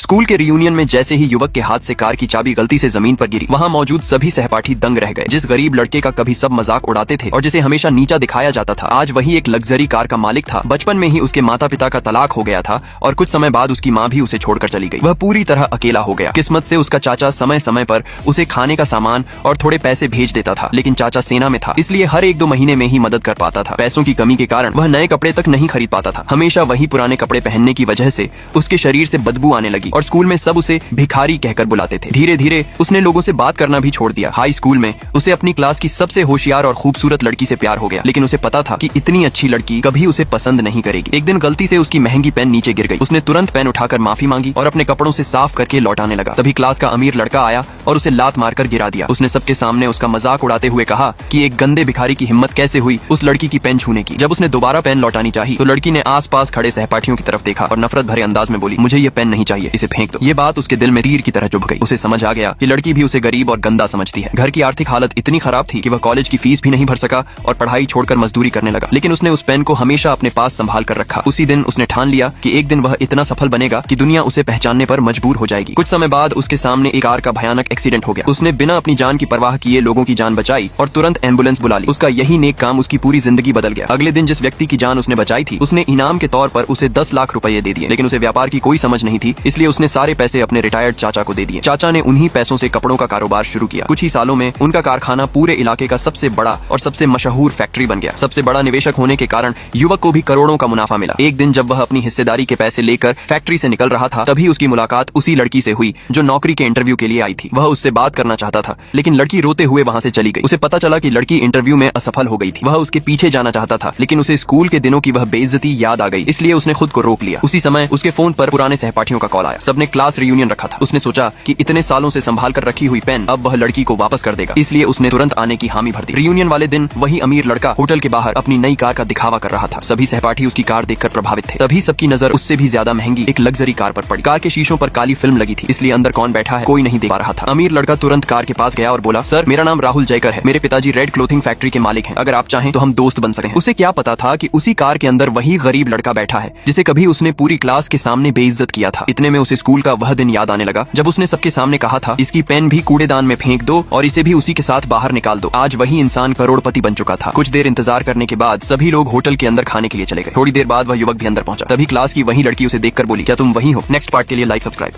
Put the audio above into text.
School के reunion में जैसे ही युवक के हाथ से कार की चाबी गलती से जमीन पर गिरी, वहाँ मौजूद सभी सहपाठी दंग रह गए। जिस गरीब लड़के का कभी सब मजाक उड़ाते थे और जिसे हमेशा नीचा दिखाया जाता था, आज वही एक लग्जरी कार का मालिक था। बचपन में ही उसके माता पिता का तलाक हो गया था और कुछ समय बाद उसकी माँ भी उसे छोड़कर चली गई। वह पूरी तरह अकेला हो गया। किस्मत से उसका चाचा समय समय पर उसे खाने का सामान और थोड़े पैसे भेज देता था, लेकिन चाचा सेना में था, इसलिए हर 1-2 महीने में ही मदद कर पाता था। पैसों की कमी के कारण वह नए कपड़े तक नहीं खरीद पाता था। हमेशा वही पुराने कपड़े पहनने की वजह से उसके शरीर से बदबू आने लगी और स्कूल में सब उसे भिखारी कहकर बुलाते थे। धीरे धीरे उसने लोगों से बात करना भी छोड़ दिया। हाई स्कूल में उसे अपनी क्लास की सबसे होशियार और खूबसूरत लड़की से प्यार हो गया, लेकिन उसे पता था कि इतनी अच्छी लड़की कभी उसे पसंद नहीं करेगी। एक दिन गलती से उसकी महंगी पेन नीचे गिर गई। उसने तुरंत पेन उठाकर माफी मांगी और अपने कपड़ों से साफ करके लौटाने लगा। तभी क्लास का अमीर लड़का आया और उसे लात मारकर गिरा दिया। उसने सबके सामने उसका मजाक उड़ाते हुए कहा कि एक गंदे भिखारी की हिम्मत कैसे हुई उस लड़की की पेन छूने की। जब उसने दोबारा पेन लौटानी चाहिए तो लड़की ने आसपास खड़े सहपाठियों की तरफ देखा और नफरत भरे अंदाज में बोली, मुझे ये पेन नहीं चाहिए, इसे फेंक दो। ये बात उसके दिल में तीर की तरह चुभ गई। उसे समझ आ गया कि लड़की भी उसे गरीब और गंदा समझती है। घर की आर्थिक हालत इतनी खराब थी कि वह कॉलेज की फीस भी नहीं भर सका और पढ़ाई छोड़कर मजदूरी करने लगा, लेकिन उसने उस पेन को हमेशा अपने पास संभाल कर रखा। उसी दिन उसने ठान लिया कि एक दिन वह इतना सफल बनेगा कि दुनिया उसे पहचानने पर मजबूर हो जाएगी। कुछ समय बाद उसके सामने एक कार का भयानक एक्सीडेंट हो गया। उसने बिना अपनी जान की परवाह किए लोगों की जान बचाई और तुरंत एम्बुलेंस बुला ली। उसका यही नेक काम उसकी पूरी जिंदगी बदल गया। अगले दिन जिस व्यक्ति की जान उसने बचाई थी, उसने इनाम के तौर पर उसे 10 लाख रुपए दे दिए, लेकिन उसे व्यापार की कोई समझ नहीं थी, इसलिए उसने सारे पैसे अपने रिटायर्ड चाचा को दे दिए। चाचा ने उन्हीं पैसों से कपड़ों का कारोबार शुरू किया। कुछ ही सालों में उनका कारखाना पूरे इलाके का सबसे बड़ा और सबसे मशहूर फैक्ट्री बन गया। सबसे बड़ा निवेशक होने के कारण युवक को भी करोड़ों का मुनाफा मिला। एक दिन जब वह अपनी हिस्सेदारी के पैसे लेकर फैक्ट्री से निकल रहा था, तभी उसकी मुलाकात उसी लड़की से हुई जो नौकरी के इंटरव्यू के लिए आई थी। वह उससे बात करना चाहता था, लेकिन लड़की रोते हुए वहाँ से चली गई। उसे पता चला कि लड़की इंटरव्यू में असफल हो गई थी। वह उसके पीछे जाना चाहता था, लेकिन उसे स्कूल के दिनों की वह बेइज्जती याद आ गई, इसलिए उसने खुद को रोक लिया। उसी समय उसके फोन पर पुराने सहपाठियों का कॉल आया। सबने क्लास रियूनियन रखा था। उसने सोचा कि इतने सालों से संभाल कर रखी हुई पेन अब वह लड़की को वापस कर देगा, इसलिए उसने तुरंत आने की हामी भर दी। रियूनियन वाले दिन वही अमीर लड़का होटल के बाहर अपनी नई कार का दिखावा कर रहा था। सभी सहपाठी उसकी कार देखकर प्रभावित थे। तभी सबकी नजर उससे भी ज्यादा महंगी एक लग्जरी कार पर पड़ी। कार के शीशों पर काली फिल्म लगी थी, इसलिए अंदर कौन बैठा है कोई नहीं देख पा रहा था। अमीर लड़का तुरंत कार के पास गया और बोला, सर मेरा नाम राहुल जयकर है, मेरे पिताजी रेड क्लोथिंग फैक्ट्री के मालिक हैं, अगर आप चाहें तो हम दोस्त बन सकते हैं। उसे क्या पता था कि उसी कार के अंदर वही गरीब लड़का बैठा है जिसे कभी उसने पूरी क्लास के सामने बेइज्जत किया था। इतने में उसे स्कूल का वह दिन याद आने लगा जब उसने सबके सामने कहा था, इसकी पेन भी कूड़ेदान में फेंक दो और इसे भी उसी के साथ बाहर निकाल दो। आज वही इंसान करोड़पति बन चुका था। कुछ देर इंतजार करने के बाद सभी लोग होटल के अंदर खाने के लिए चले गए। थोड़ी देर बाद वह युवक भी अंदर पहुंचा। तभी क्लास की वही लड़की उसे देखकर बोली, क्या तुम वही हो? नेक्स्ट पार्ट के लिए लाइक सब्सक्राइब।